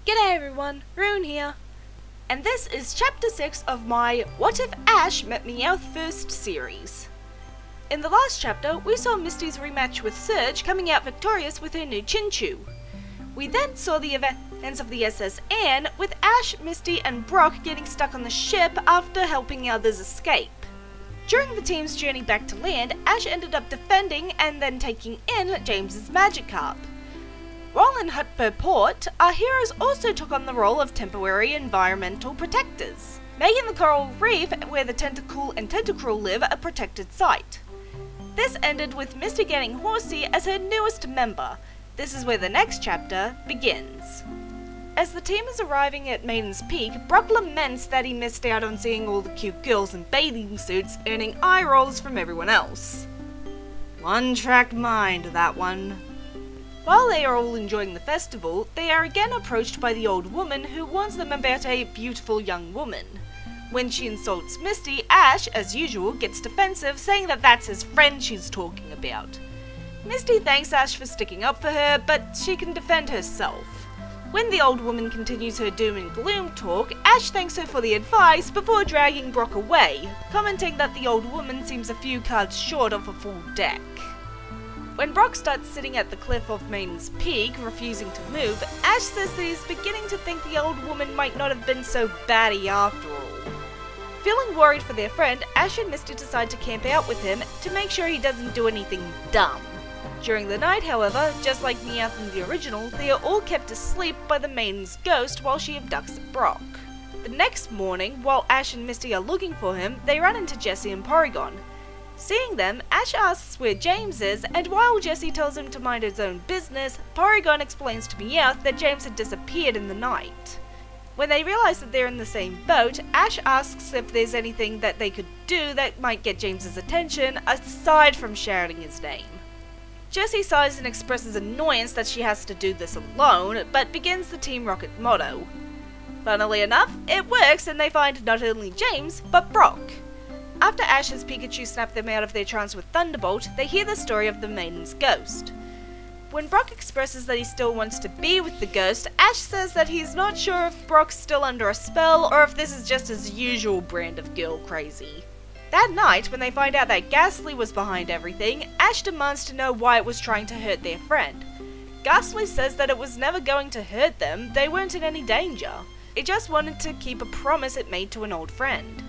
G'day everyone, Rune here, and this is Chapter 6 of my What If Ash Met Meowth First series. In the last chapter, we saw Misty's rematch with Surge coming out victorious with her new Chinchou. We then saw the events of the SS Anne, with Ash, Misty and Brock getting stuck on the ship after helping others escape. During the team's journey back to land, Ash ended up defending and then taking in James's Magikarp. While in Hutfur Port, our heroes also took on the role of temporary environmental protectors, making the coral reef where the Tentacool and Tentacruel live a protected site. This ended with Misty getting Horsey as her newest member. This is where the next chapter begins. As the team is arriving at Maiden's Peak, Brock laments that he missed out on seeing all the cute girls in bathing suits, earning eye rolls from everyone else. One-track mind, that one. While they are all enjoying the festival, they are again approached by the old woman who warns them about a beautiful young woman. When she insults Misty, Ash, as usual, gets defensive, saying that that's his friend she's talking about. Misty thanks Ash for sticking up for her, but she can defend herself. When the old woman continues her doom and gloom talk, Ash thanks her for the advice before dragging Brock away, commenting that the old woman seems a few cards short of a full deck. When Brock starts sitting at the cliff of Maiden's Peak, refusing to move, Ash says that he's beginning to think the old woman might not have been so batty after all. Feeling worried for their friend, Ash and Misty decide to camp out with him to make sure he doesn't do anything dumb. During the night, however, just like Meowth in the original, they are all kept asleep by the Maiden's ghost while she abducts Brock. The next morning, while Ash and Misty are looking for him, they run into Jessie and Porygon. Seeing them, Ash asks where James is, and while Jessie tells him to mind his own business, Porygon explains to Meowth that James had disappeared in the night. When they realise that they're in the same boat, Ash asks if there's anything that they could do that might get James's attention, aside from shouting his name. Jessie sighs and expresses annoyance that she has to do this alone, but begins the Team Rocket motto. Funnily enough, it works and they find not only James, but Brock. After Ash's Pikachu snapped them out of their trance with Thunderbolt, they hear the story of the Maiden's ghost. When Brock expresses that he still wants to be with the ghost, Ash says that he's not sure if Brock's still under a spell or if this is just his usual brand of girl crazy. That night, when they find out that Ghastly was behind everything, Ash demands to know why it was trying to hurt their friend. Ghastly says that it was never going to hurt them, they weren't in any danger. It just wanted to keep a promise it made to an old friend.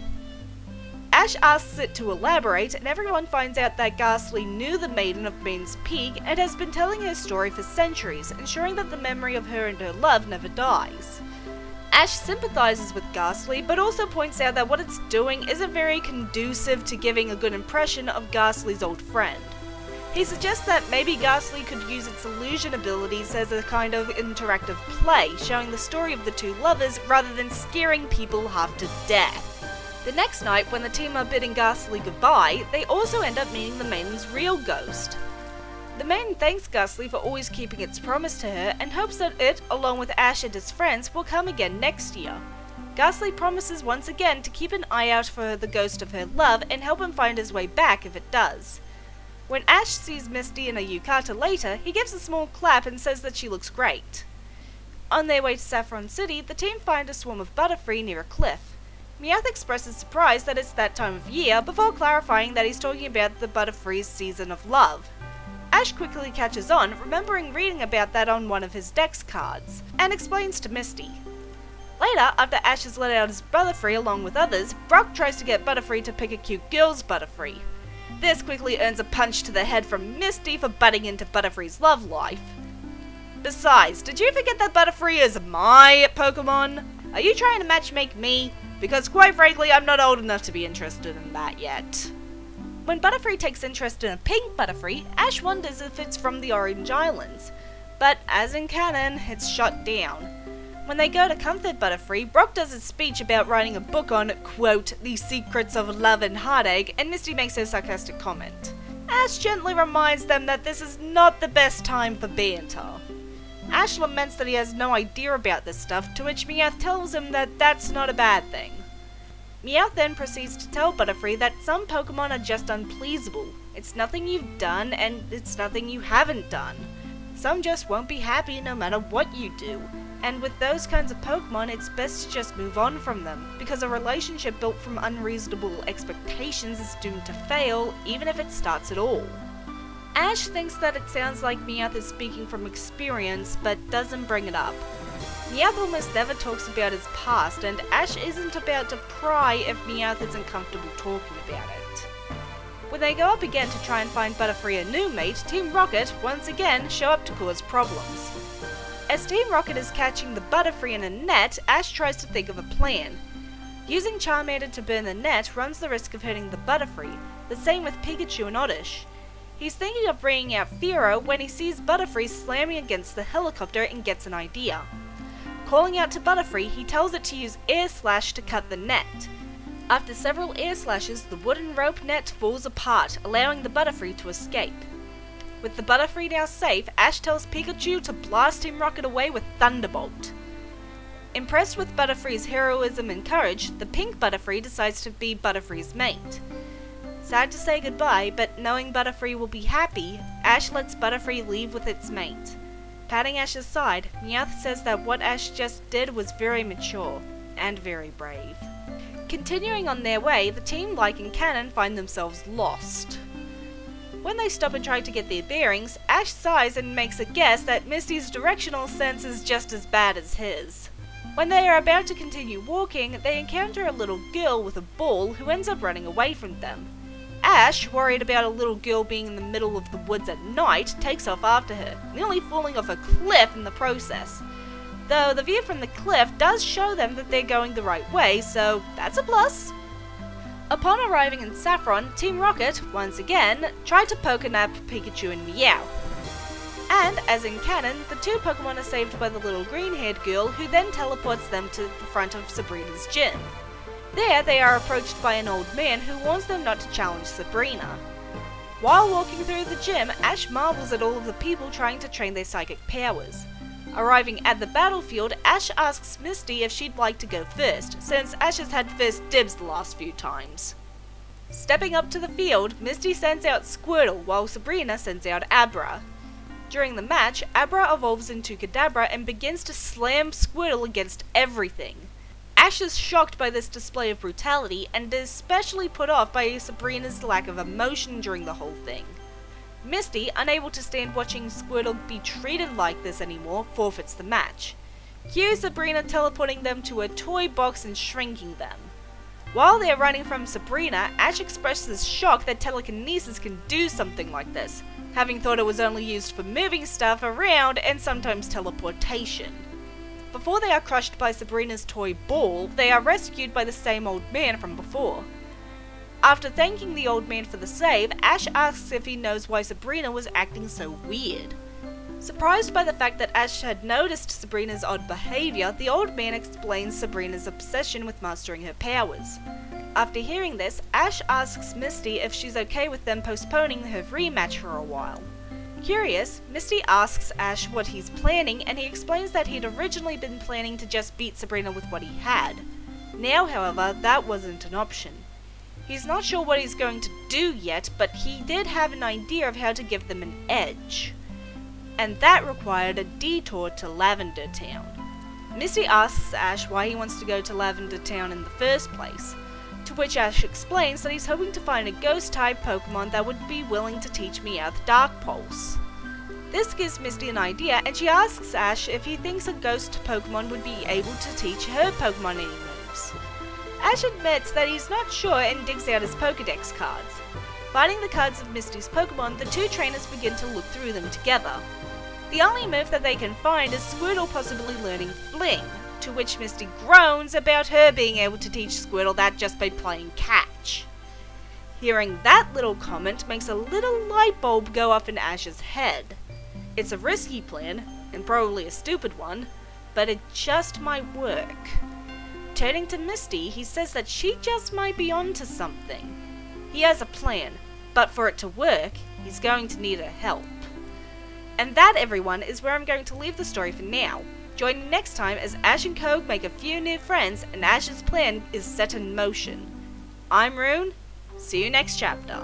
Ash asks it to elaborate, and everyone finds out that Ghastly knew the Maiden of Maiden's Peak and has been telling her story for centuries, ensuring that the memory of her and her love never dies. Ash sympathises with Ghastly, but also points out that what it's doing isn't very conducive to giving a good impression of Ghastly's old friend. He suggests that maybe Ghastly could use its illusion abilities as a kind of interactive play, showing the story of the two lovers rather than scaring people half to death. The next night, when the team are bidding Ghastly goodbye, they also end up meeting the Maiden's real ghost. The Maiden thanks Ghastly for always keeping its promise to her and hopes that it, along with Ash and his friends, will come again next year. Ghastly promises once again to keep an eye out for the ghost of her love and help him find his way back if it does. When Ash sees Misty in a yukata later, he gives a small clap and says that she looks great. On their way to Saffron City, the team find a swarm of Butterfree near a cliff. Meowth expresses surprise that it's that time of year, before clarifying that he's talking about the Butterfree's season of love. Ash quickly catches on, remembering reading about that on one of his dex cards, and explains to Misty. Later, after Ash has let out his Butterfree along with others, Brock tries to get Butterfree to pick a cute girl's Butterfree. This quickly earns a punch to the head from Misty for butting into Butterfree's love life. Besides, did you forget that Butterfree is my Pokemon? Are you trying to matchmake me? Because quite frankly, I'm not old enough to be interested in that yet. When Butterfree takes interest in a pink Butterfree, Ash wonders if it's from the Orange Islands. But as in canon, it's shut down. When they go to comfort Butterfree, Brock does his speech about writing a book on, quote, the secrets of love and heartache, and Misty makes her sarcastic comment. Ash gently reminds them that this is not the best time for banter. Ash laments that he has no idea about this stuff, to which Meowth tells him that that's not a bad thing. Meowth then proceeds to tell Butterfree that some Pokemon are just unpleasable. It's nothing you've done, and it's nothing you haven't done. Some just won't be happy no matter what you do. And with those kinds of Pokemon, it's best to just move on from them, because a relationship built from unreasonable expectations is doomed to fail, even if it starts at all. Ash thinks that it sounds like Meowth is speaking from experience, but doesn't bring it up. Meowth almost never talks about his past, and Ash isn't about to pry if Meowth isn't comfortable talking about it. When they go up again to try and find Butterfree a new mate, Team Rocket once again show up to cause problems. As Team Rocket is catching the Butterfree in a net, Ash tries to think of a plan. Using Charmander to burn the net runs the risk of hurting the Butterfree, the same with Pikachu and Oddish. He's thinking of bringing out Fearow when he sees Butterfree slamming against the helicopter and gets an idea. Calling out to Butterfree, he tells it to use Air Slash to cut the net. After several air slashes, the wooden rope net falls apart, allowing the Butterfree to escape. With the Butterfree now safe, Ash tells Pikachu to blast Team Rocket away with Thunderbolt. Impressed with Butterfree's heroism and courage, the pink Butterfree decides to be Butterfree's mate. Sad to say goodbye, but knowing Butterfree will be happy, Ash lets Butterfree leave with its mate. Patting Ash's side, Meowth says that what Ash just did was very mature, and very brave. Continuing on their way, the team like and Cannon find themselves lost. When they stop and try to get their bearings, Ash sighs and makes a guess that Misty's directional sense is just as bad as his. When they are about to continue walking, they encounter a little girl with a ball who ends up running away from them. Ash, worried about a little girl being in the middle of the woods at night, takes off after her, nearly falling off a cliff in the process. Though the view from the cliff does show them that they're going the right way, so that's a plus. Upon arriving in Saffron, Team Rocket, once again, tried to Pokénap Pikachu and Meowth. And, as in canon, the two Pokemon are saved by the little green-haired girl who then teleports them to the front of Sabrina's gym. There, they are approached by an old man who warns them not to challenge Sabrina. While walking through the gym, Ash marvels at all of the people trying to train their psychic powers. Arriving at the battlefield, Ash asks Misty if she'd like to go first, since Ash has had first dibs the last few times. Stepping up to the field, Misty sends out Squirtle while Sabrina sends out Abra. During the match, Abra evolves into Kadabra and begins to slam Squirtle against everything. Ash is shocked by this display of brutality and is especially put off by Sabrina's lack of emotion during the whole thing. Misty, unable to stand watching Squirtle be treated like this anymore, forfeits the match. Cue Sabrina teleporting them to a toy box and shrinking them. While they are running from Sabrina, Ash expresses shock that telekinesis can do something like this, having thought it was only used for moving stuff around and sometimes teleportation. Before they are crushed by Sabrina's toy ball, they are rescued by the same old man from before. After thanking the old man for the save, Ash asks if he knows why Sabrina was acting so weird. Surprised by the fact that Ash had noticed Sabrina's odd behaviour, the old man explains Sabrina's obsession with mastering her powers. After hearing this, Ash asks Misty if she's okay with them postponing her rematch for a while. Curious, Misty asks Ash what he's planning, and he explains that he'd originally been planning to just beat Sabrina with what he had. Now, however, that wasn't an option. He's not sure what he's going to do yet, but he did have an idea of how to give them an edge. And that required a detour to Lavender Town. Misty asks Ash why he wants to go to Lavender Town in the first place, to which Ash explains that he's hoping to find a ghost-type Pokemon that would be willing to teach Meowth Dark Pulse. This gives Misty an idea, and she asks Ash if he thinks a ghost Pokemon would be able to teach her Pokemon any moves. Ash admits that he's not sure and digs out his Pokédex cards. Finding the cards of Misty's Pokemon, the two trainers begin to look through them together. The only move that they can find is Squirtle possibly learning Fling, to which Misty groans about her being able to teach Squirtle that just by playing catch. Hearing that little comment makes a little light bulb go off in Ash's head. It's a risky plan, and probably a stupid one, but it just might work. Turning to Misty, he says that she just might be onto something. He has a plan, but for it to work, he's going to need her help. And that, everyone, is where I'm going to leave the story for now. Join me next time as Ash and Kogue make a few new friends and Ash's plan is set in motion. I'm Rune, see you next chapter.